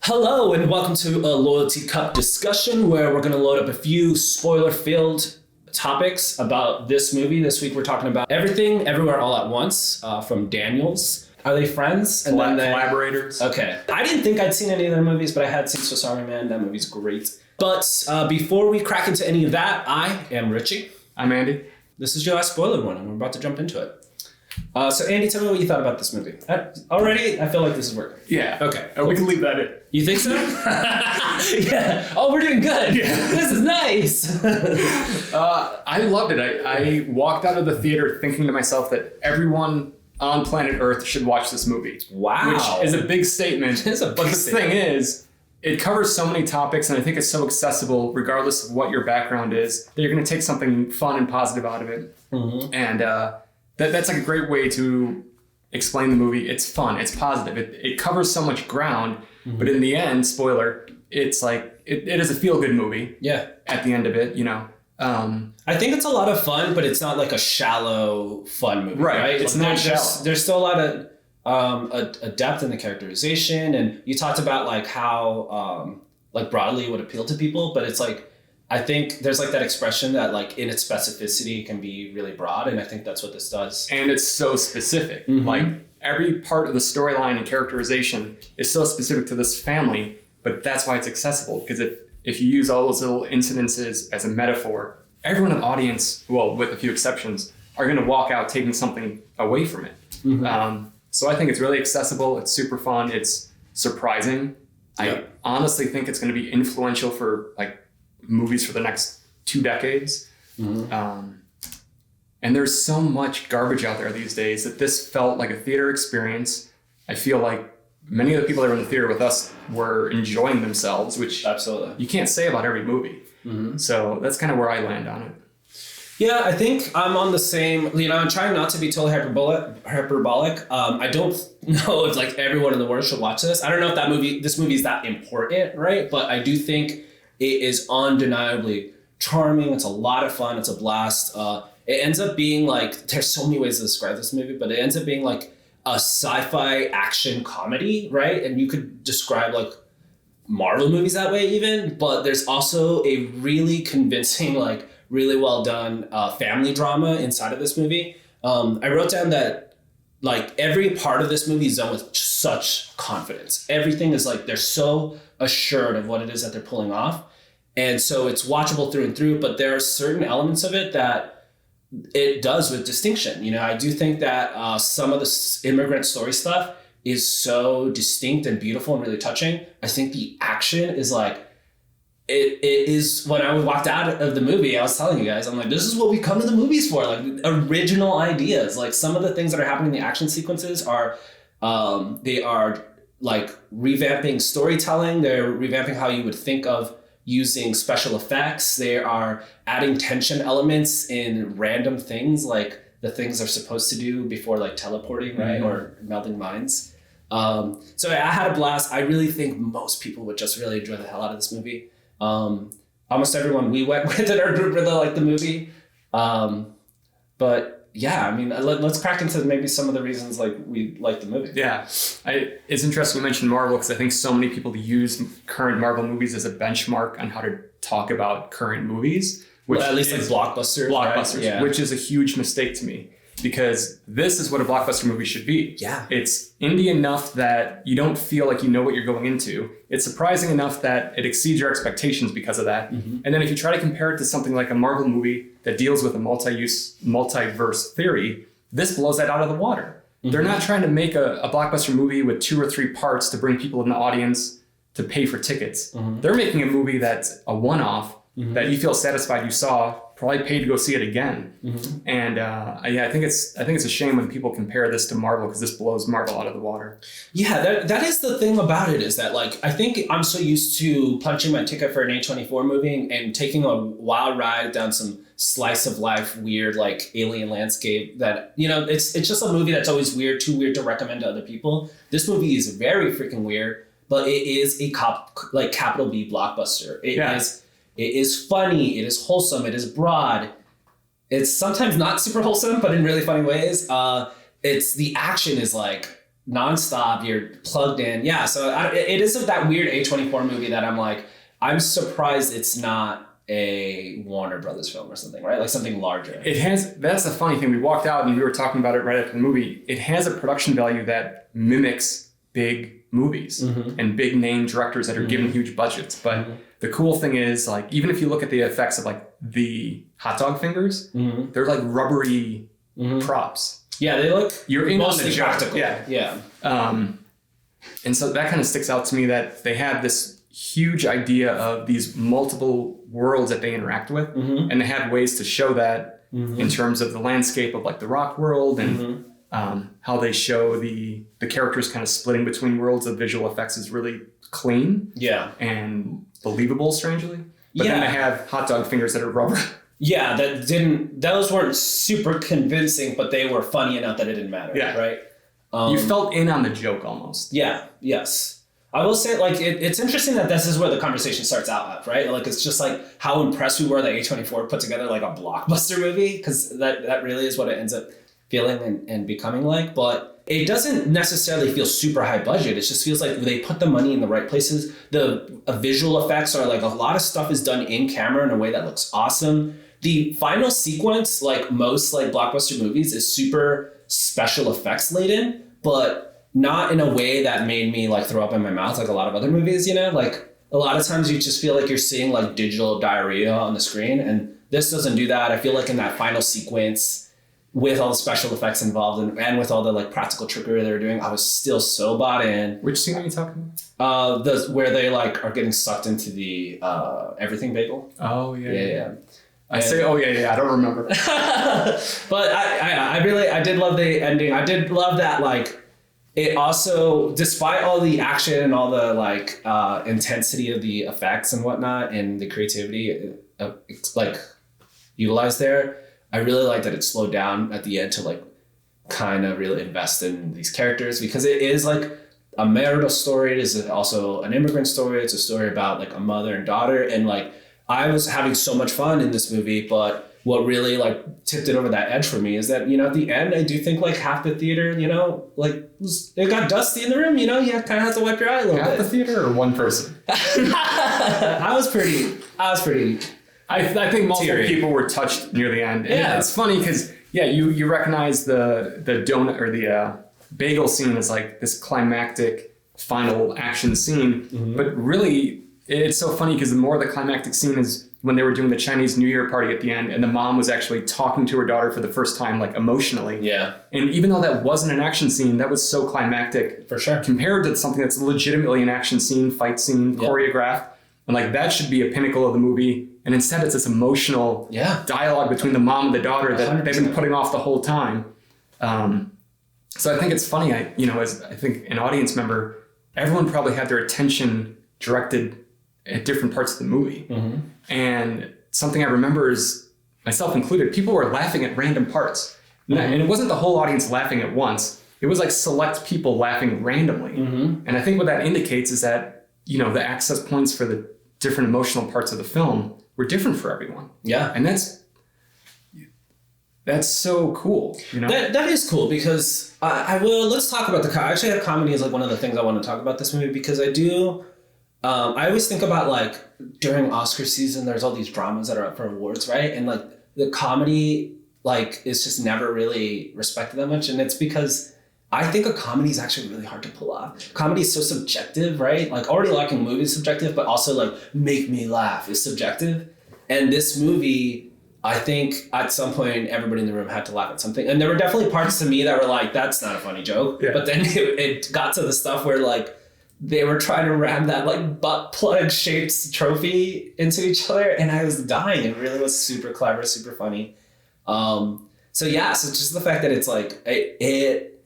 Hello and welcome to a Loyalty Cup discussion where we're going to load up a few spoiler-filled topics about this movie. This week we're talking about Everything, Everywhere, All at Once from Daniels. Are they friends? And collaborators. Okay. I didn't think I'd seen any of their movies, but I had seen So Sorry Man. That movie's great. But before we crack into any of that, I am Richie. I'm Andy. This is your last spoiler one, and we're about to jump into it. So Andy, tell me what you thought about this movie. Already, I feel like this is working. Yeah. Okay. We can leave that in. You think so? Yeah. Oh, we're doing good. Yeah. This is nice. I loved it. I walked out of the theater thinking to myself that everyone on planet Earth should watch this movie. Wow. Which is a big statement. It is a big But the statement. thing is, it covers so many topics, and I think it's so accessible, regardless of what your background is, that you're going to take something fun and positive out of it. Mm-hmm. And that's like a great way to explain the movie. It's fun. It's positive. It covers so much ground. Mm-hmm. But in the end, spoiler, it's like, it is a feel-good movie. Yeah. At the end of it, you know. I think it's a lot of fun, but it's not like a shallow fun movie, right? It's not shallow. There's still a lot of a depth in the characterization, and you talked about like how like broadly it would appeal to people, but it's like I think there's like that expression that like in its specificity can be really broad, and I think that's what this does. And it's so specific. Mm-hmm. Like every part of the storyline and characterization is so specific to this family, but that's why it's accessible, because if you use all those little incidences as a metaphor, everyone in the audience, well, with a few exceptions, are going to walk out taking something away from it. Mm-hmm. So I think it's really accessible. It's super fun. It's surprising. Yep. I honestly think it's going to be influential for like movies for the next 2 decades. Mm-hmm. And there's so much garbage out there these days that this felt like a theater experience. I feel like many of the people that were in the theater with us were enjoying themselves, which absolutely you can't say about every movie. Mm-hmm. So that's kind of where I land on it. Yeah, I think I'm on the same, I'm trying not to be totally hyperbolic. I don't know if like everyone in the world should watch this. I don't know if this movie is that important, right? But I do think it is undeniably charming. It's a lot of fun. It's a blast. It ends up being like, there's so many ways to describe this movie, but it ends up being like a sci-fi action comedy, right? And you could describe like Marvel movies that way even, but there's also a really convincing, like really well done family drama inside of this movie. I wrote down that like every part of this movie is done with such confidence. Everything is like, they're so assured of what it is that they're pulling off. And so it's watchable through and through, but there are certain elements of it that it does with distinction. I do think that some of the immigrant story stuff is so distinct and beautiful and really touching. I think the action is like, it is, when I walked out of the movie, I was telling you guys, I'm like, this is what we come to the movies for, like original ideas. Like some of the things that are happening in the action sequences are, they are like revamping storytelling. They're revamping how you would think of using special effects. They are adding tension elements in random things, like the things they're supposed to do before like teleporting, right? Mm-hmm. Or melding minds. So I had a blast. I really think most people would just really enjoy the hell out of this movie. Almost everyone we went with in our group really liked the movie. But yeah, I mean, let's crack into maybe some of the reasons like we like the movie. Yeah, it's interesting you mentioned Marvel, because I think so many people use current Marvel movies as a benchmark on how to talk about current movies. Which at least like blockbusters, right? Yeah. Which is a huge mistake to me, because this is what a blockbuster movie should be. Yeah. It's indie enough that you don't feel like you know what you're going into. It's surprising enough that it exceeds your expectations because of that. Mm-hmm. And then if you try to compare it to something like a Marvel movie that deals with a multiverse theory, this blows that out of the water. Mm-hmm. They're not trying to make a blockbuster movie with 2 or 3 parts to bring people in the audience to pay for tickets. Mm-hmm. They're making a movie that's a one-off, mm-hmm. that you feel satisfied you saw, probably paid to go see it again. Mm-hmm. And I think it's a shame when people compare this to Marvel, because this blows Marvel out of the water. Yeah, that is the thing about it, is that like I think I'm so used to punching my ticket for an A24 movie and taking a wild ride down some slice of life weird like alien landscape that it's just a movie that's always weird, too weird to recommend to other people. This movie is very freaking weird, but it is a capital B blockbuster. It is funny, it is wholesome, it is broad. It's sometimes not super wholesome, but in really funny ways. It's the action is like nonstop. You're plugged in. Yeah. So it is that weird A24 movie that I'm surprised it's not a Warner Brothers film or something, right? Like something larger. That's the funny thing. We walked out and we were talking about it right after the movie. It has a production value that mimics big movies and big name directors that are given huge budgets. But the cool thing is, like, even if you look at the effects of like the hot dog fingers, they're like rubbery props. Yeah, they look you're in mostly on the joke. practical. Yeah. And so that kind of sticks out to me that they have this huge idea of these multiple worlds that they interact with, and they have ways to show that in terms of the landscape of like the rock world and how they show the characters kind of splitting between worlds. The visual effects is really clean, and believable, strangely. But then they have hot dog fingers that are rubber. Yeah, those weren't super convincing, but they were funny enough that it didn't matter. Yeah, right. You felt in on the joke almost. Yeah. Yes. I will say, like, it's interesting that this is where the conversation starts out at, right? Like, it's just like how impressed we were that A24 put together like a blockbuster movie, because that really is what it ends up feeling and becoming like. But it doesn't necessarily feel super high budget. It just feels like they put the money in the right places. The visual effects are like a lot of stuff is done in camera in a way that looks awesome. The final sequence, like most like blockbuster movies, is super special effects laden, but not in a way that made me like throw up in my mouth like a lot of other movies, you know? Like a lot of times you just feel like you're seeing like digital diarrhea on the screen, and this doesn't do that. I feel like in that final sequence with all the special effects involved and with all the like practical trickery they were doing, I was still so bought in. Which scene are you talking about? Where they like are getting sucked into the everything bagel. Oh yeah. I don't remember. But I did love the ending. I did love that, like, it also, despite all the action and all the like intensity of the effects and whatnot and the creativity like utilized there, I really like that it slowed down at the end to like kind of really invest in these characters, because it is like a marital story. It is also an immigrant story. It's a story about like a mother and daughter, and like I was having so much fun in this movie, but what really like tipped it over that edge for me is that, you know, at the end, I do think like half the theater, you know, like it got dusty in the room, you know, you kind of have to wipe your eye a little bit. Half the theater or one person? I was pretty. I think multiple people were touched near the end. And it's funny because, you recognize the donut or the bagel scene as like this climactic final action scene, but really it's so funny because the more the climactic scene is when they were doing the Chinese New Year party at the end, and the mom was actually talking to her daughter for the first time, like emotionally. Yeah. And even though that wasn't an action scene, that was so climactic. For sure. Compared to something that's legitimately an action scene, fight scene, choreographed. And like that should be a pinnacle of the movie. And instead it's this emotional dialogue between the mom and the daughter that 100%. They've been putting off the whole time. So I think it's funny, as I think an audience member, everyone probably had their attention directed at different parts of the movie. And something I remember is, myself included, people were laughing at random parts. And it wasn't the whole audience laughing at once. It was like select people laughing randomly. And I think what that indicates is that, you know, the access points for the different emotional parts of the film were different for everyone. Yeah. And that's so cool. You know? That is cool, because let's talk about actually comedy is like one of the things I want to talk about this movie, because I do... I always think about like during Oscar season, there's all these dramas that are up for awards, right? And like the comedy like is just never really respected that much. And it's because I think a comedy is actually really hard to pull off. Comedy is so subjective, right? Like already liking movies is subjective, but also like make me laugh is subjective. And this movie, I think at some point everybody in the room had to laugh at something. And there were definitely parts to me that were like, that's not a funny joke. Yeah. But then it got to the stuff where like they were trying to ram that like butt plug shaped trophy into each other, and I was dying. It really was super clever, super funny. So just the fact that it's like it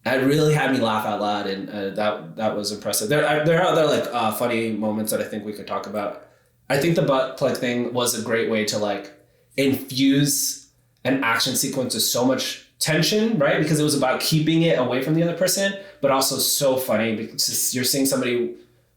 really had me laugh out loud, and that was impressive. There are other like funny moments that I think we could talk about. I think the butt plug thing was a great way to like infuse an action sequence with so much tension, right? Because it was about keeping it away from the other person, but also so funny because you're seeing somebody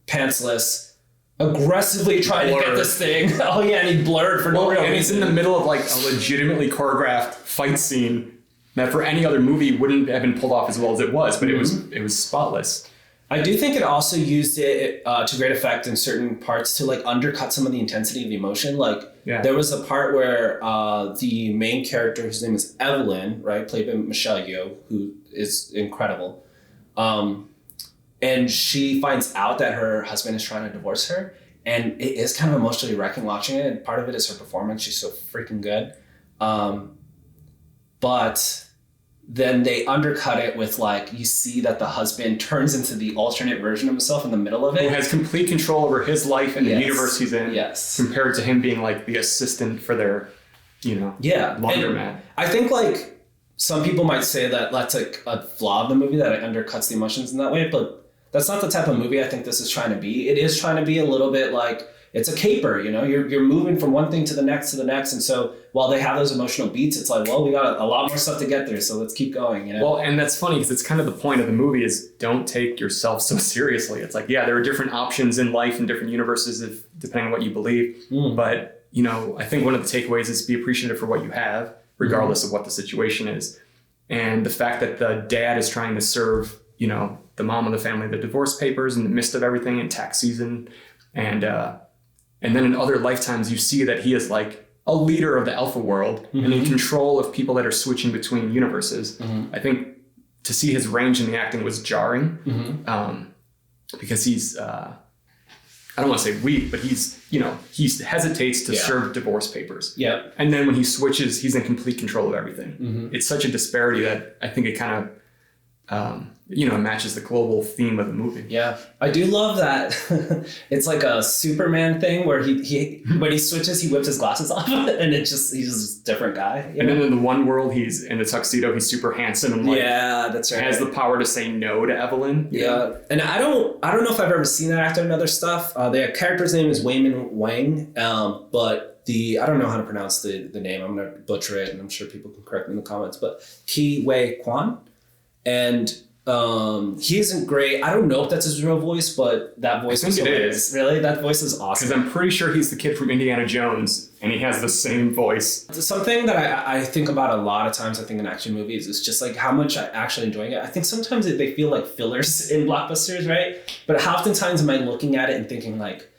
pantsless aggressively trying to get this thing. And he blurred for no reason. And he's in the middle of like a legitimately choreographed fight scene, that for any other movie wouldn't have been pulled off as well as it was, but it was spotless. I do think it also used it to great effect in certain parts to like undercut some of the intensity of the emotion. Like there was a part where the main character, whose name is Evelyn, right, played by Michelle Yeoh, who is incredible, and she finds out that her husband is trying to divorce her, and it is kind of emotionally wrecking watching it. And part of it is her performance; she's so freaking good, but then they undercut it with like, you see that the husband turns into the alternate version of himself in the middle of it. Who has complete control over his life and the universe he's in. Yes. Compared to him being like the assistant for their, laundromat. I think like some people might say that that's like a flaw of the movie, that it undercuts the emotions in that way, but that's not the type of movie I think this is trying to be. It is trying to be a little bit like, it's a caper, you're moving from one thing to the next. And so while they have those emotional beats, it's like, well, we got a lot more stuff to get through. So let's keep going, Well, and that's funny because it's kind of the point of the movie is don't take yourself so seriously. It's like, there are different options in life and different universes depending on what you believe. But, I think one of the takeaways is be appreciative for what you have, regardless of what the situation is. And the fact that the dad is trying to serve, the mom of the family, the divorce papers in the midst of everything in tax season. And then in other lifetimes, you see that he is like a leader of the alpha world and in control of people that are switching between universes. I think to see his range in the acting was jarring because he's, I don't want to say weak, but he hesitates to serve divorce papers. Yeah. And then when he switches, he's in complete control of everything. It's such a disparity that I think it kind of, matches the global theme of the movie. Yeah. I do love that. It's like a Superman thing where he when he switches, he whips his glasses off and he's just a different guy. And then in the one world, he's in a tuxedo, he's super handsome and that's right. Has the power to say no to Evelyn. Yeah. And I don't know if I've ever seen that actor in other stuff. The character's name is Wayman Wang, but I don't know how to pronounce the name. I'm going to butcher it, and I'm sure people can correct me in the comments, but Ki Wei Kwan. And he isn't great. I don't know if that's his real voice, but that voice is hilarious. Really? That voice is awesome. Because I'm pretty sure he's the kid from Indiana Jones, and he has the same voice. Something that I think about a lot of times, I think in action movies, is just like how much I actually enjoying it. I think sometimes they feel like fillers in blockbusters, right? But how oftentimes am I looking at it and thinking like,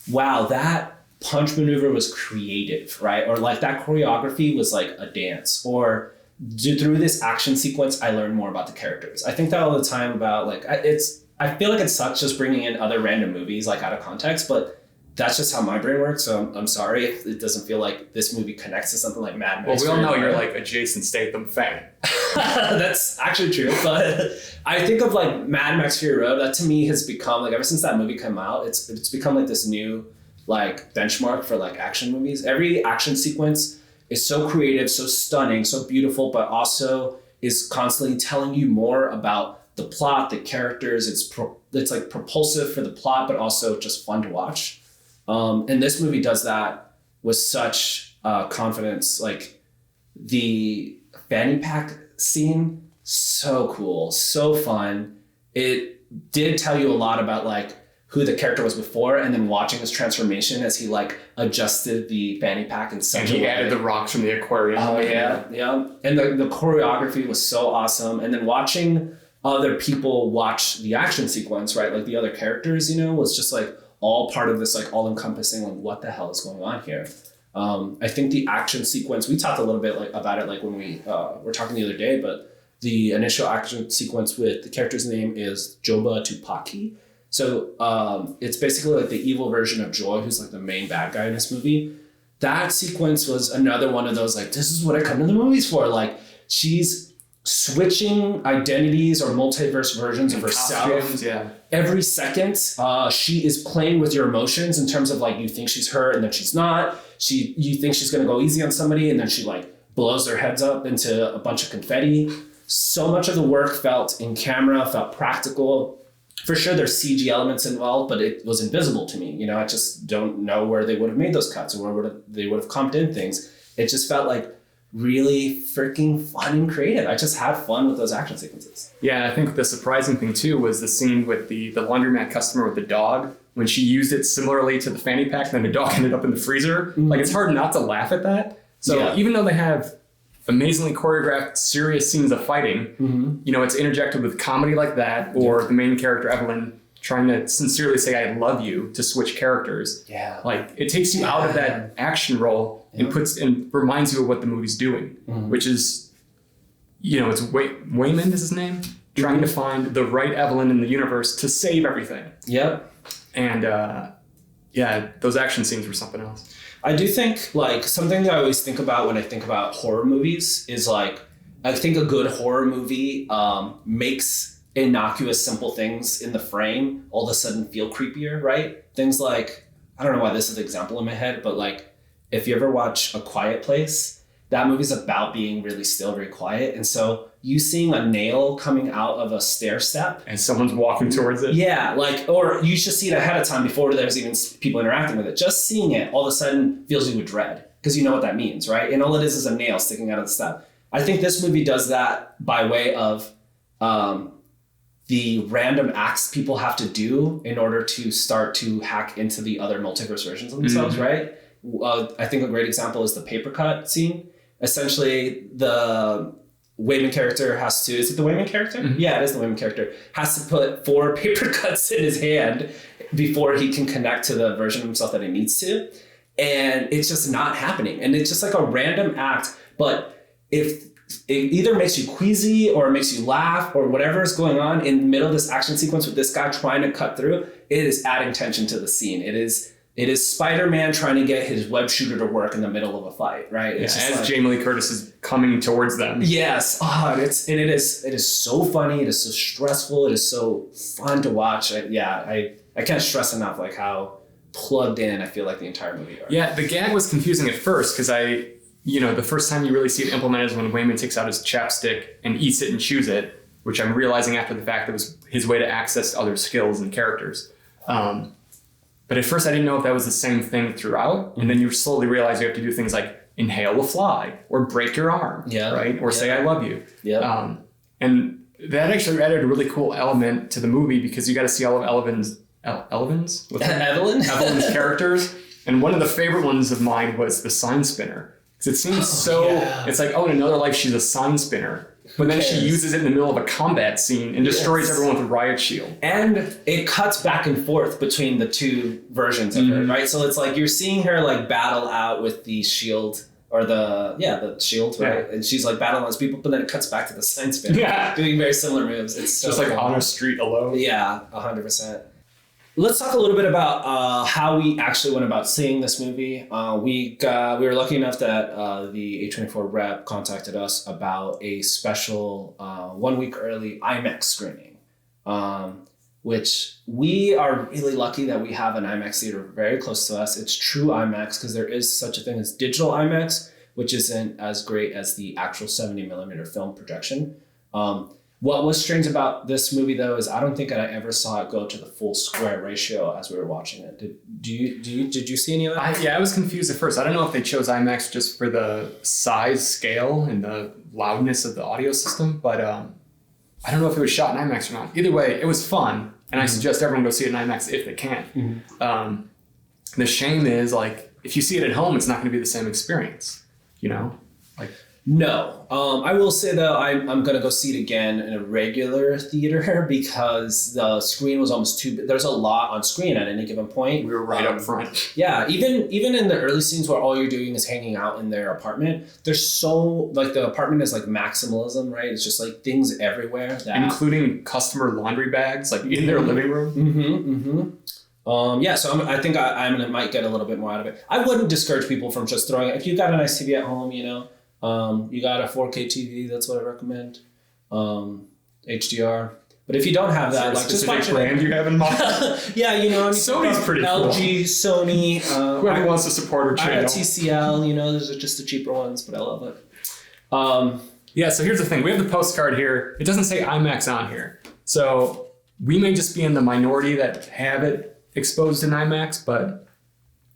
wow, that punch maneuver was creative, right? Or like that choreography was like a dance, or through this action sequence, I learned more about the characters. I think that all the time about like, I feel like it sucks just bringing in other random movies like out of context, but that's just how my brain works. So I'm sorry if it doesn't feel like this movie connects to something like Mad Max. Well, we all know you're like a Jason Statham fan. That's actually true. But I think of like Mad Max Fury Road, that to me has become like, ever since that movie came out, it's become like this new like benchmark for like action movies. Every action sequence is so creative, so stunning, so beautiful, but also is constantly telling you more about the plot, the characters. It's like propulsive for the plot, but also just fun to watch. And this movie does that with such confidence. Like the fanny pack scene, so cool, so fun. It did tell you a lot about like who the character was before, and then watching his transformation as he like adjusted the fanny pack in such a way. And he added the rocks from the aquarium. Oh yeah. And the choreography was so awesome. And then watching other people watch the action sequence, right? Like the other characters, was just like all part of this like all encompassing, like what the hell is going on here? I think the action sequence, we talked a little bit like about it like when we were talking the other day, but the initial action sequence with the character's name is Joba Tupaki. So it's basically like the evil version of Joy, who's like the main bad guy in this movie. That sequence was another one of those like, this is what I come to the movies for. Like she's switching identities or multiverse versions of herself every second. She is playing with your emotions in terms of like, you think she's her and then she's not. You think she's going to go easy on somebody and then she like blows their heads up into a bunch of confetti. So much of the work felt in camera, felt practical. For sure, there's CG elements involved, but it was invisible to me. I just don't know where they would have made those cuts or where they would have comped in things. It just felt like really freaking fun and creative. I just had fun with those action sequences. Yeah, I think the surprising thing too was the scene with the laundromat customer with the dog. When she used it similarly to the fanny pack, then the dog ended up in the freezer. Mm-hmm. Like it's hard not to laugh at that. So even though they have amazingly choreographed, serious scenes of fighting, you know, it's interjected with comedy like that, or the main character, Evelyn, trying to sincerely say, I love you, to switch characters. Yeah. Like, it takes you out of that action role and reminds you of what the movie's doing, which is, you know, it's Waymond is his name, trying to find the right Evelyn in the universe to save everything. Yep. And, yeah, those action scenes were something else. I do think, like, something that I always think about when I think about horror movies is, like, I think a good horror movie makes innocuous, simple things in the frame all of a sudden feel creepier, right? Things like, I don't know why this is the example in my head, but, like, if you ever watch A Quiet Place, that movie's about being really still, very quiet. And so you seeing a nail coming out of a stair step. And someone's walking towards it. Yeah, like, or you should see it ahead of time before there's even people interacting with it. Just seeing it all of a sudden fills you with dread because you know what that means, right? And all it is a nail sticking out of the step. I think this movie does that by way of the random acts people have to do in order to start to hack into the other multiverse versions of themselves, right? I think a great example is the paper cut scene. Essentially, the Waymond character has to, is it the Waymond character? Yeah, it is the Waymond character, has to put 4 paper cuts in his hand before he can connect to the version of himself that he needs to. And it's just not happening. And it's just like a random act, but if it either makes you queasy or it makes you laugh or whatever is going on in the middle of this action sequence with this guy trying to cut through, it is adding tension to the scene. It is Spider-Man trying to get his web shooter to work in the middle of a fight, right? It's just as like, Jamie Lee Curtis is coming towards them. Yes. It is so funny. It is so stressful. It is so fun to watch. I can't stress enough like how plugged in I feel like the entire movie are. Yeah, the gag was confusing at first because the first time you really see it implemented is when Waymond takes out his chapstick and eats it and chews it, which I'm realizing after the fact that was his way to access other skills and characters. But at first I didn't know if that was the same thing throughout. And then you slowly realize you have to do things like inhale a fly or break your arm, right? Or say, I love you. Yeah. And that actually added a really cool element to the movie because you got to see all of Evelyn's characters. And one of the favorite ones of mine was the sign spinner. Because it seems it's like, in another life, she's a sign spinner. But then she uses it in the middle of a combat scene and destroys everyone with a riot shield. And it cuts back and forth between the two versions of her, right? So it's like you're seeing her like battle out with the shield or the shield, right? Yeah. And she's like battling those people, but then it cuts back to the sign spinner, doing very similar moves. It's just like on a street alone. Yeah, 100%. Let's talk a little bit about how we actually went about seeing this movie. We were lucky enough that the A24 rep contacted us about a special 1 week early IMAX screening, which we are really lucky that we have an IMAX theater very close to us. It's true IMAX because there is such a thing as digital IMAX, which isn't as great as the actual 70 millimeter film projection. What was strange about this movie, though, is I don't think I ever saw it go to the full square ratio as we were watching it. Did you see any of that? I was confused at first. I don't know if they chose IMAX just for the size, scale, and the loudness of the audio system, but I don't know if it was shot in IMAX or not. Either way, it was fun, and I suggest everyone go see it in IMAX if they can. The shame is, like, if you see it at home, it's not going to be the same experience, you know? Like. No. I will say, though, I'm going to go see it again in a regular theater because the screen was almost too big. There's a lot on screen at any given point. We were right up front. Yeah. Even in the early scenes where all you're doing is hanging out in their apartment, there's so, like, the apartment is like maximalism, right? It's just like things everywhere. Including customer laundry bags, like in their living room. So I think I might get a little bit more out of it. I wouldn't discourage people from just throwing it. If you've got a nice TV at home, you know, you got a 4K TV, that's what I recommend. HDR. But if you don't have that, like just watch brand you have in mind. Yeah, you know, I mean, Sony's pretty LG, cool. Sony. Whoever wants to support our channel. I got TCL, you know, those are just the cheaper ones, but I love it. So here's the thing. We have the postcard here. It doesn't say IMAX on here. So we may just be in the minority that have it exposed in IMAX, but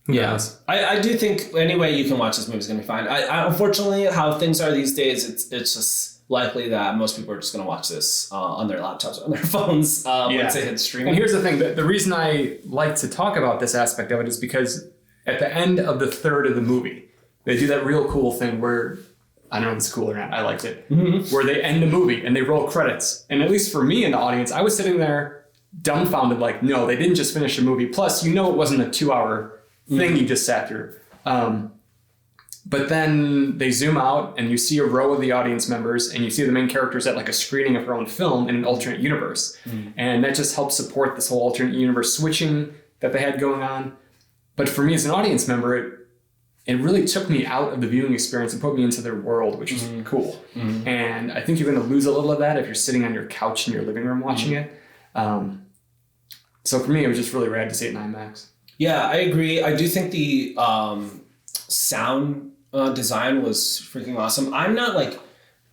yes, I do think any way you can watch this movie is going to be fine. I unfortunately, how things are these days, it's just likely that most people are just going to watch this on their laptops or on their phones once they hit streaming. And here's the thing. The reason I like to talk about this aspect of it is because at the end of the third of the movie, they do that real cool thing where I don't know if it's cool or not. I liked it. Mm-hmm. Where they end the movie and they roll credits. And at least for me in the audience, I was sitting there dumbfounded, like, no, they didn't just finish the movie. Plus, it wasn't a 2-hour thing you just sat through. But then they zoom out and you see a row of the audience members and you see the main characters at like a screening of her own film in an alternate universe. And that just helps support this whole alternate universe switching that they had going on. But for me as an audience member, it really took me out of the viewing experience and put me into their world, which was cool. And I think you're going to lose a little of that if you're sitting on your couch in your living room watching it. So for me, it was just really rad to see it in IMAX. Yeah, I agree. I do think the sound design was freaking awesome. I'm not like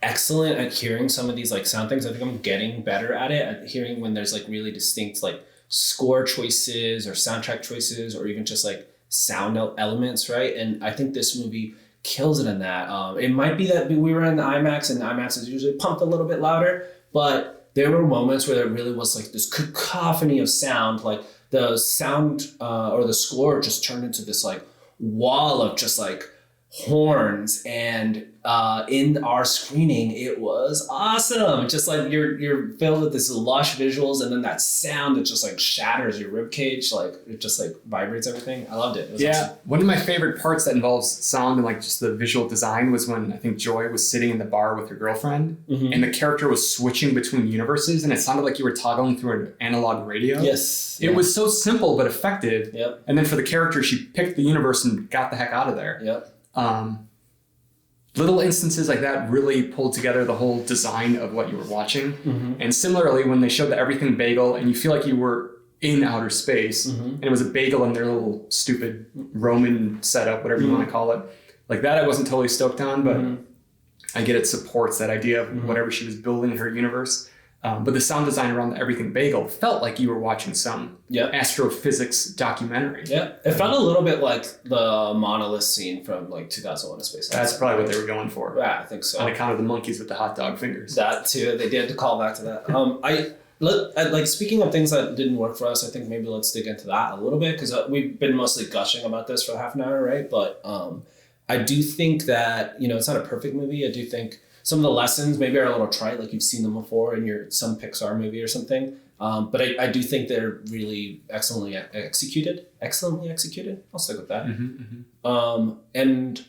excellent at hearing some of these like sound things. I think I'm getting better at it, at hearing when there's like really distinct like score choices or soundtrack choices or even just like sound elements, right? And I think this movie kills it in that. It might be that we were in the IMAX and the IMAX is usually pumped a little bit louder, but there were moments where there really was like this cacophony of sound, like the sound or the score just turned into this like wall of just like horns, and in our screening it was awesome. Just like you're filled with this lush visuals, and then that sound that just like shatters your rib cage, like it just like vibrates everything. I loved it. It was awesome. One of my favorite parts that involves sound and like just the visual design was when I think Joy was sitting in the bar with her girlfriend and the character was switching between universes and it sounded like you were toggling through an analog radio. Yes. It was so simple but effective. Yep. And then for the character, she picked the universe and got the heck out of there. Yep. Little instances like that really pulled together the whole design of what you were watching. And similarly, when they showed the everything bagel and you feel like you were in outer space and it was a bagel in their little stupid Roman setup, whatever you want to call it, like that I wasn't totally stoked on, but I get it supports that idea of whatever she was building in her universe. But the sound design around the everything bagel felt like you were watching some astrophysics documentary. Yeah, it felt a little bit like the monolith scene from like 2001: A Space Odyssey. That's probably what they were going for. Yeah, I think so. On account of the monkeys with the hot dog fingers. That too, they did call back to that. Like speaking of things that didn't work for us, I think maybe let's dig into that a little bit because we've been mostly gushing about this for half an hour, right? But I do think that it's not a perfect movie. I do think some of the lessons maybe are a little trite, like you've seen them before in some Pixar movie or something. But I do think they're really excellently executed. I'll stick with that. And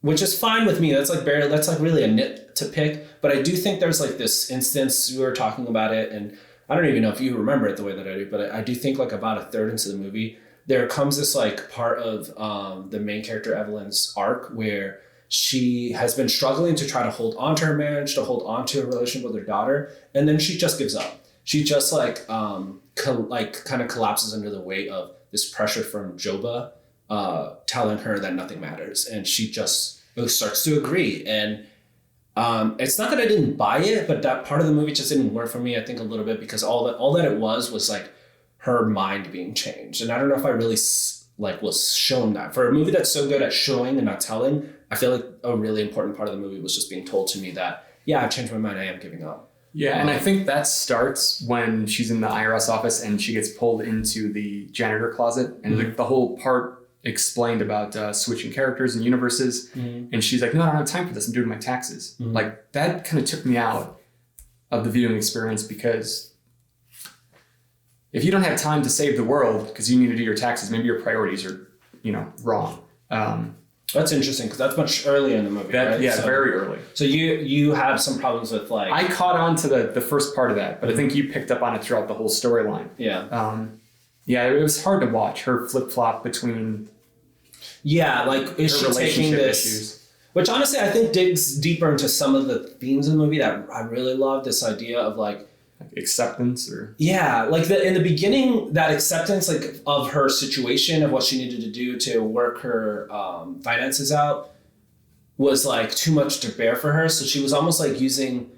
which is fine with me. That's like really a nit to pick. But I do think there's like this instance, we were talking about it, and I don't even know if you remember it the way that I do, but I do think like about a third into the movie, there comes this like part of the main character Evelyn's arc where she has been struggling to try to hold on to her marriage, to hold on to a relationship with her daughter, and then she just gives up. She just kind of collapses under the weight of this pressure from Joba telling her that nothing matters, and she just starts to agree. And it's not that I didn't buy it, but that part of the movie just didn't work for me. I think a little bit because all that it was like her mind being changed, and I don't know if I really was shown that. For a movie that's so good at showing and not telling, I feel like a really important part of the movie was just being told to me that, yeah, I've changed my mind, I am giving up. Yeah, and I think that starts when she's in the IRS office and she gets pulled into the janitor closet, and the whole part explained about switching characters and universes, and she's like, no, I don't have time for this, I'm doing my taxes. Like, that kind of took me out of the viewing experience because if you don't have time to save the world because you need to do your taxes, maybe your priorities are, wrong. That's interesting because that's much earlier in the movie, right? Yeah, so, very early. So you had some problems with like... I caught on to the first part of that, but I think you picked up on it throughout the whole storyline. Yeah. It was hard to watch her flip-flop between... Yeah, like is she taking this... Issues. Which honestly I think digs deeper into some of the themes in the movie that I really love, this idea of like acceptance or in the beginning, that acceptance like of her situation, of what she needed to do to work her finances out was like too much to bear for her, so she was almost like using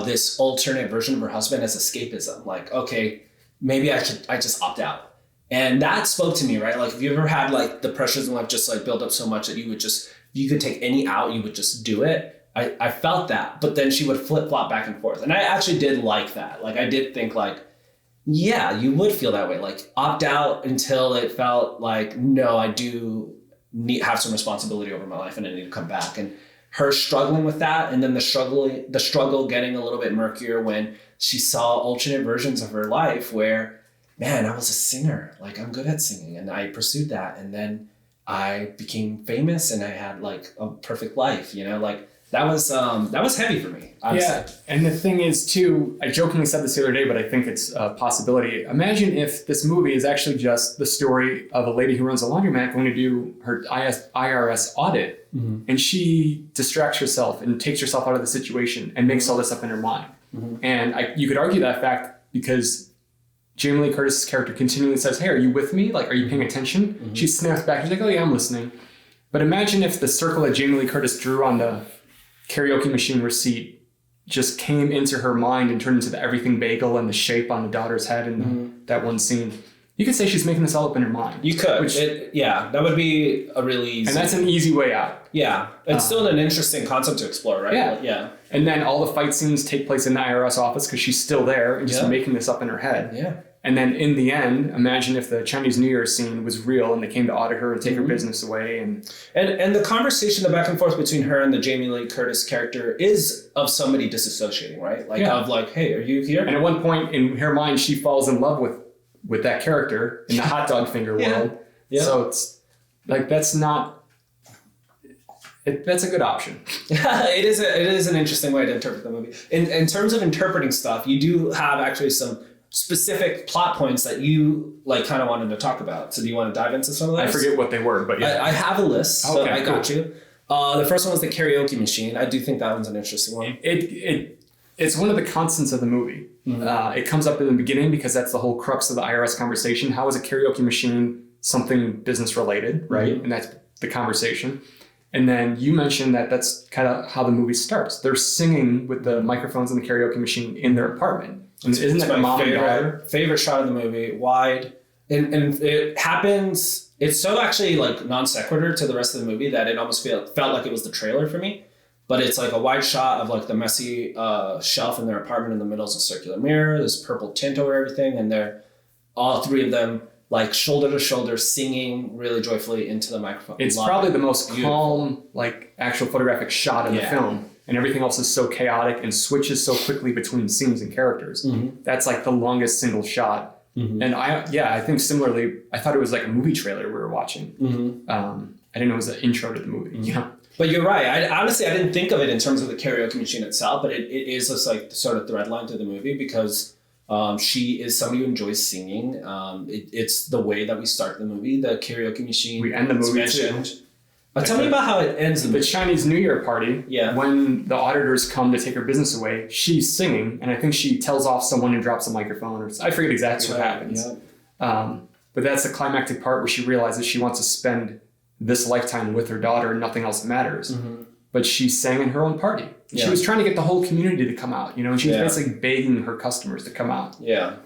this alternate version of her husband as escapism, like, okay, maybe I just opt out. And that spoke to me, right? Like, if you ever had like the pressures in life just like build up so much that you could take any out, you would just do it. I felt that, but then she would flip-flop back and forth. And I actually did like that. Like, I did think like, yeah, you would feel that way. Like, opt out until it felt like, no, I do have some responsibility over my life and I need to come back. And her struggling with that, and then the struggle getting a little bit murkier when she saw alternate versions of her life where, man, I was a singer. Like, I'm good at singing, and I pursued that, and then I became famous, and I had like a perfect life. Like that was heavy for me. Honestly. Yeah, and the thing is too, I jokingly said this the other day, but I think it's a possibility. Imagine if this movie is actually just the story of a lady who runs a laundromat going to do her IRS audit, and she distracts herself and takes herself out of the situation and makes all this up in her mind. And you could argue that fact because Jamie Lee Curtis's character continually says, "Hey, are you with me? Like, are you paying attention?" She snaps back. She's like, "Oh yeah, I'm listening." But imagine if the circle that Jamie Lee Curtis drew on the karaoke machine receipt just came into her mind and turned into the everything bagel and the shape on the daughter's head in that one scene. You could say she's making this all up in her mind. You could. That would be a really easy... And that's an easy way out. Yeah. It's still an interesting concept to explore, right? Yeah. And then all the fight scenes take place in the IRS office because she's still there and just making this up in her head. Yeah. And then in the end, imagine if the Chinese New Year scene was real and they came to audit her and take her business away. And the conversation, the back and forth between her and the Jamie Lee Curtis character is of somebody disassociating, right? Of like, hey, are you here? And at one point in her mind, she falls in love with that character in the hot dog finger world. Yeah. So it's like, that's a good option. It is an interesting way to interpret the movie. In terms of interpreting stuff, you do have actually some specific plot points that you like kind of wanted to talk about. So do you want to dive into some of those? I forget what they were, but yeah. I have a list, so okay, I got you. The first one was the karaoke machine. I do think that one's an interesting one. It's one of the constants of the movie. It comes up in the beginning because that's the whole crux of the IRS conversation. How is a karaoke machine something business related, right? And that's the conversation. And then you mentioned that that's kind of how the movie starts. They're singing with the microphones in the karaoke machine in their apartment. And isn't that my favorite shot of the movie? Wide, and it happens. It's so actually like non sequitur to the rest of the movie that it almost felt like it was the trailer for me. But it's like a wide shot of like the messy shelf in their apartment. In the middle is a circular mirror. There's purple tint over everything, and they're all three of them like shoulder to shoulder singing really joyfully into the microphone. It's probably the most calm, like actual photographic shot in the film. And everything else is so chaotic and switches so quickly between scenes and characters. That's like the longest single shot. And I think similarly, I thought it was like a movie trailer we were watching. I didn't know it was the intro to the movie. Yeah. But you're right. I didn't think of it in terms of the karaoke machine itself, but it is just like the sort of thread line to the movie because she is somebody who enjoys singing. It's the way that we start the movie. The karaoke machine. We end the movie too. Tell me about how it ends. The Chinese New Year party. Yeah. When the auditors come to take her business away, she's singing, and I think she tells off someone and drops a microphone, or I forget exactly what happens. Yeah. But that's the climactic part where she realizes she wants to spend this lifetime with her daughter and nothing else matters. But she sang in her own party. She was trying to get the whole community to come out, and she was basically begging her customers to come out. Yeah.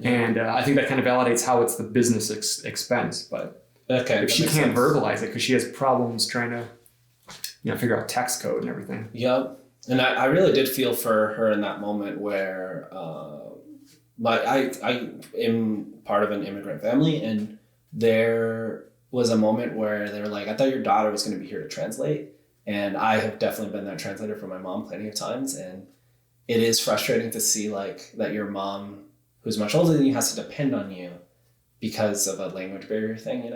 And I think that kind of validates how it's the business expense, but. Okay, if she can't verbalize it because she has problems trying to, figure out text code and everything. Yep, and I really did feel for her in that moment where, I am part of an immigrant family, and there was a moment where they were like, "I thought your daughter was going to be here to translate," and I have definitely been that translator for my mom plenty of times, and it is frustrating to see like that your mom, who's much older than you, has to depend on you. Because of a language barrier thing,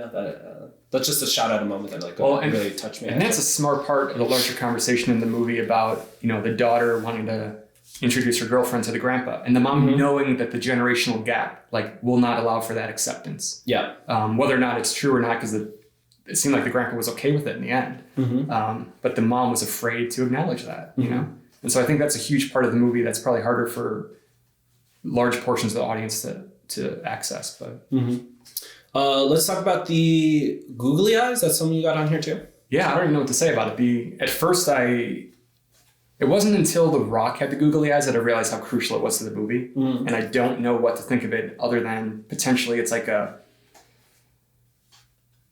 that's just a shout out a moment that really touched me. And that's a smart part of the larger conversation in the movie about, the daughter wanting to introduce her girlfriend to the grandpa and the mom knowing that the generational gap, will not allow for that acceptance. Yeah. Whether or not it's true or not, because it seemed like the grandpa was okay with it in the end. But the mom was afraid to acknowledge that, And so I think that's a huge part of the movie that's probably harder for large portions of the audience to access, but let's talk about the googly eyes. That's something you got on here too. Yeah, I don't even know what to say about it. At first, it wasn't until The Rock had the googly eyes that I realized how crucial it was to the movie, and I don't know what to think of it other than potentially it's like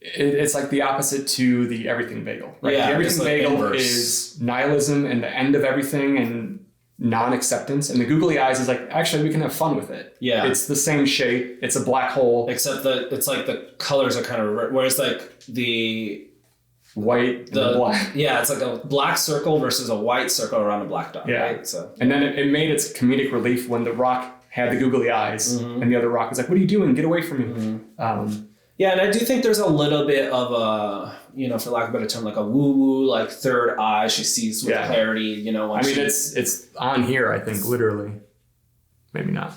it's like the opposite to the everything bagel, right? The everything bagel is nihilism and the end of everything and non-acceptance, and the googly eyes is like, actually we can have fun with it. Yeah, it's the same shape, it's a black hole, except that it's like the colors are kind of whereas like the white and black. Yeah, it's like a black circle versus a white circle around a black dot. Yeah. Right? So, and then it made its comedic relief when The Rock had the googly eyes, and the other Rock was like, "What are you doing? Get away from me!" Yeah, and I do think there's a little bit of a, for lack of a better term, like a woo-woo, like third eye. She sees with clarity, I mean, it's on here, I think, literally. Maybe not.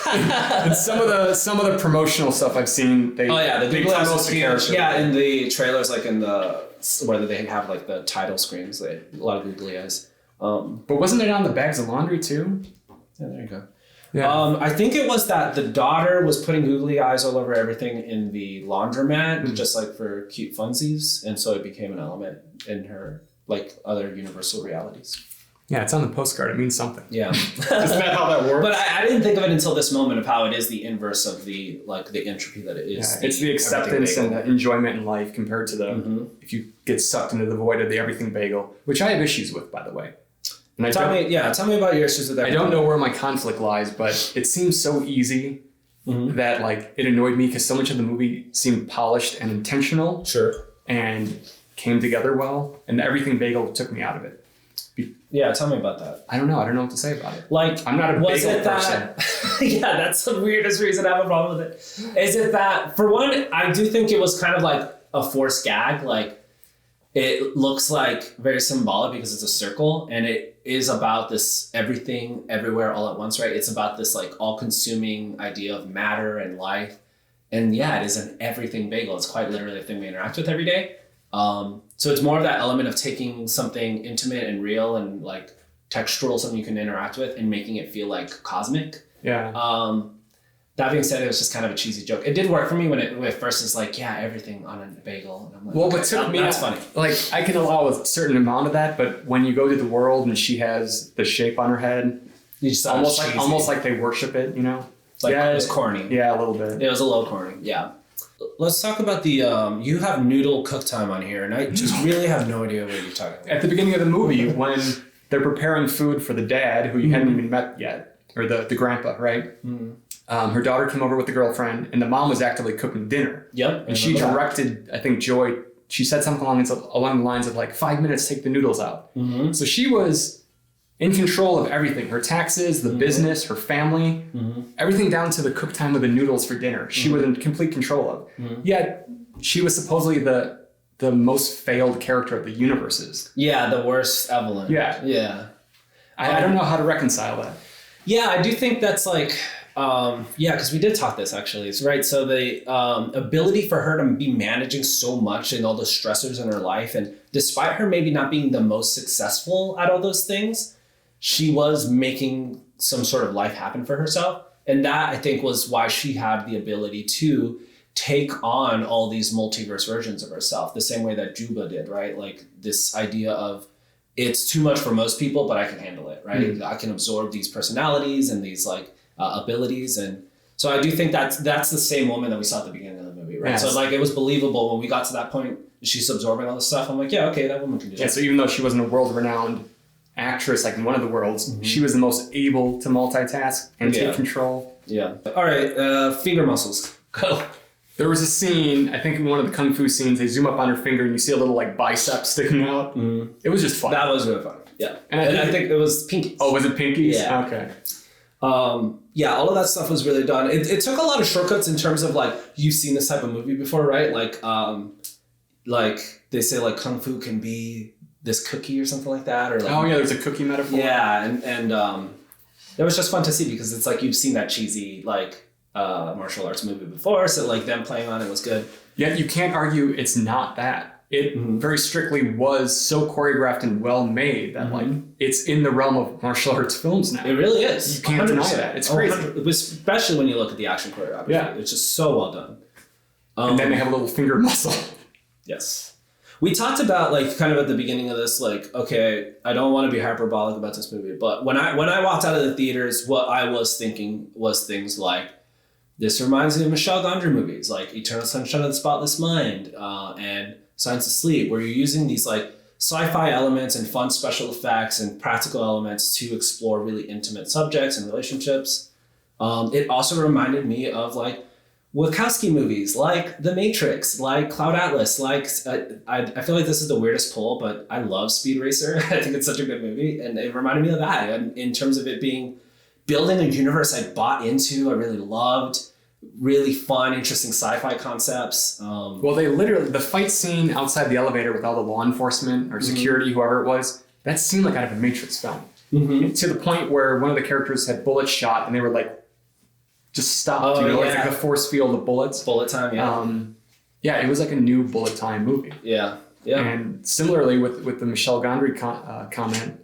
And some of the promotional stuff I've seen, the googly eyes was huge. Yeah, in the trailers, like in whether they have like the title screens, a lot of googly eyes. But wasn't it on the bags of laundry too? Yeah, there you go. Yeah. I think it was that the daughter was putting googly eyes all over everything in the laundromat, just like for cute funsies, and so it became an element in her like other universal realities. Yeah, it's on the postcard. It means something. Yeah. Isn't that how that works? But I didn't think of it until this moment of how it is the inverse of the entropy that it is. Yeah, it's the acceptance and the enjoyment in life compared to the if you get sucked into the void of the everything bagel, which I have issues with, by the way. And tell me about your issues with that. I don't know where my conflict lies, but it seems so easy that like it annoyed me because so much of the movie seemed polished and intentional. Sure. And came together well, and the everything bagel took me out of it. Yeah, tell me about that. I don't know what to say about it. Like, I'm not a bagel person. Yeah, that's the weirdest reason I have a problem with it. Is it that, for one, I do think it was kind of like a forced gag. Like, it looks like very symbolic because it's a circle, and it is about this everything, everywhere, all at once, right? It's about this like all-consuming idea of matter and life. And yeah, it is an everything bagel. It's quite literally a thing we interact with every day. So it's more of that element of taking something intimate and real and like textural, something you can interact with, and making it feel like cosmic. Yeah. That being said, it was just kind of a cheesy joke. It did work for me when it first is like, yeah, everything on a bagel. And I'm like, well, what took me, that's funny. Like, I can allow a certain amount of that, but when you go to the world and she has the shape on her head, it's almost like they worship it, Like, it was corny. Yeah, a little bit. It was a little corny, yeah. Let's talk about the, you have noodle cook time on here, and I just really have no idea what you're talking about. At the beginning of the movie, when they're preparing food for the dad, who you hadn't even met yet, or the grandpa, right? Her daughter came over with the girlfriend, and the mom was actively cooking dinner. Yep. And she directed, I think, Joy, she said something along the lines of like, 5 minutes, take the noodles out. So she was in control of everything. Her taxes, the business, her family, everything down to the cook time of the noodles for dinner. She was in complete control of. Yet she was supposedly the most failed character of the universes. Yeah, the worst Evelyn. Yeah. I don't know how to reconcile that. Yeah, I do think that's like, because we did talk this actually, right? So the ability for her to be managing so much and all the stressors in her life, and despite her maybe not being the most successful at all those things, she was making some sort of life happen for herself. And that, I think, was why she had the ability to take on all these multiverse versions of herself, the same way that Juba did, right? Like this idea of, it's too much for most people, but I can handle it, right? I can absorb these personalities and these like abilities. And so I do think that's the same woman that we saw at the beginning of the movie, right? Yes. So like it was believable when we got to that point, she's absorbing all this stuff. I'm like, yeah, okay, that woman can do that. Yeah, so even though she wasn't a world-renowned actress like in one of the worlds, she was the most able to multitask and take control. Yeah. All right, finger muscles. Go. There was a scene, I think in one of the Kung Fu scenes, they zoom up on her finger and you see a little like bicep sticking out. It was just fun. That was really fun. Yeah. And I think it was Pinkies. Oh, was it Pinkies? Yeah. Okay. All of that stuff was really done. It took a lot of shortcuts in terms of like, you've seen this type of movie before, right? Like they say like Kung Fu can be this cookie or something like that. Or like, oh yeah, there's a cookie metaphor. Yeah. And it was just fun to see because it's like, you've seen that cheesy like, martial arts movie before, so like them playing on it was good. Yet you can't argue it's not that. It very strictly was so choreographed and well made that like it's in the realm of martial arts films now. It really is. You can't deny that. It's crazy. Especially when you look at the action choreography. Yeah. It's just so well done. And then they have a little finger muscle. Yes. We talked about like kind of at the beginning of this, like, okay, I don't want to be hyperbolic about this movie, but when I walked out of the theaters, what I was thinking was things like, this reminds me of Michel Gondry movies like Eternal Sunshine of the Spotless Mind and Science of Sleep, where you're using these like sci-fi elements and fun special effects and practical elements to explore really intimate subjects and relationships. It also reminded me of like Wachowski movies, like The Matrix, like Cloud Atlas, like I feel like this is the weirdest pull, but I love Speed Racer. I think it's such a good movie, and it reminded me of that. And in terms of it being building a universe I bought into, I really loved, really fun, interesting sci-fi concepts. Well, they literally, the fight scene outside the elevator with all the law enforcement or security, whoever it was, that seemed like out of a Matrix film. To the point where one of the characters had bullets shot and they were like, just stopped, like the force field of bullets. Bullet time, yeah, it was like a new bullet time movie. Yeah. And similarly with the Michel Gondry comment,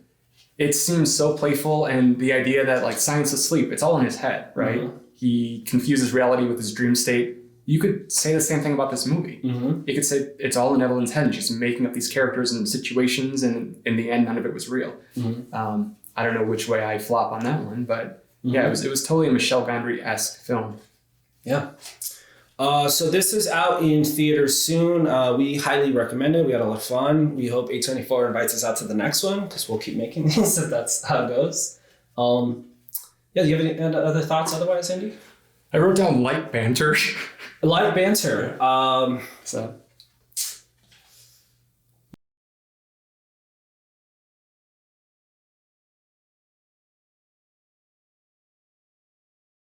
it seems so playful, and the idea that like science asleep, it's all in his head, right? He confuses reality with his dream state. You could say the same thing about this movie. You could say it's all in Evelyn's head, and she's making up these characters and situations, and in the end, none of it was real. I don't know which way I flop on that one, but yeah, it was totally a Michel Gondry-esque film. Yeah. So this is out in theaters soon. We highly recommend it. We had a lot of fun. We hope A24 invites us out to the next one, because we'll keep making these if that's how it goes. Yeah, do you have any other thoughts otherwise, Andy? I wrote down light banter. Light banter. So